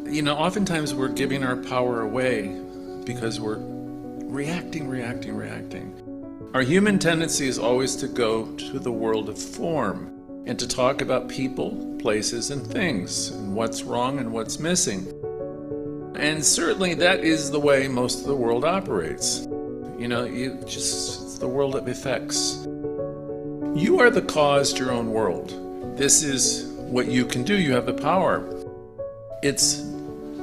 Oftentimes we're giving our power away because we're reacting. Our human tendency is always to go to the world of form and to talk about people, places, and things, and what's wrong and what's missing. And certainly that is the way most of the world operates. It's the world of effects. You are the cause to your own world. This is what you can do. You have the power. It's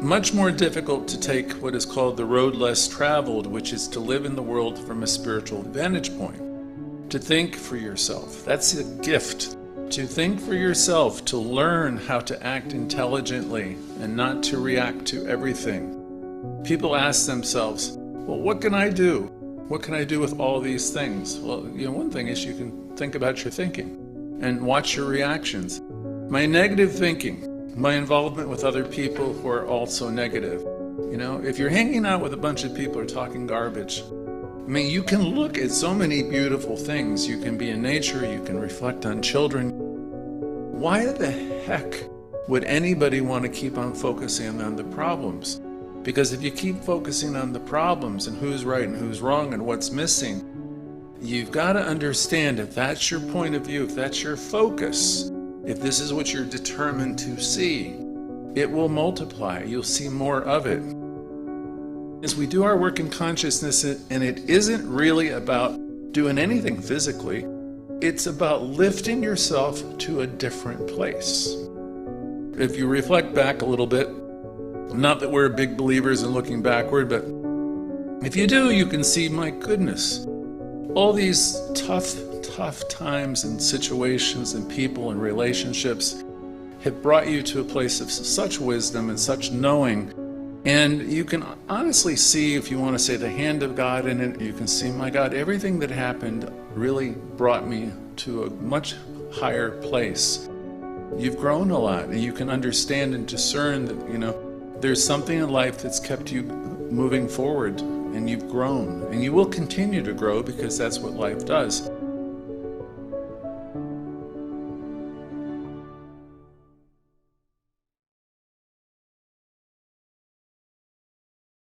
much more difficult to take what is called the road less traveled, which is to live in the world from a spiritual vantage point, to think for yourself. That's a gift. To think for yourself, to learn how to act intelligently and not to react to everything. People ask themselves, well, what can I do? What can I do with all these things? Well, one thing is you can think about your thinking and watch your reactions. My negative thinking, my involvement with other people who are also negative. If you're hanging out with a bunch of people who are talking garbage, you can look at so many beautiful things. You can be in nature, you can reflect on children. Why the heck would anybody want to keep on focusing on the problems? Because if you keep focusing on the problems and who's right and who's wrong and what's missing, you've got to understand, if that's your point of view, if that's your focus, if this is what you're determined to see, it will multiply. You'll see more of it. As we do our work in consciousness, and it isn't really about doing anything physically, it's about lifting yourself to a different place. If you reflect back a little bit, not that we're big believers in looking backward, but if you do, you can see, my goodness, all these tough times and situations and people and relationships have brought you to a place of such wisdom and such knowing. And you can honestly see, if you want to say, the hand of God in it. You can see, my God, everything that happened really brought me to a much higher place. You've grown a lot, and you can understand and discern that, there's something in life that's kept you moving forward, and you've grown, and you will continue to grow because that's what life does.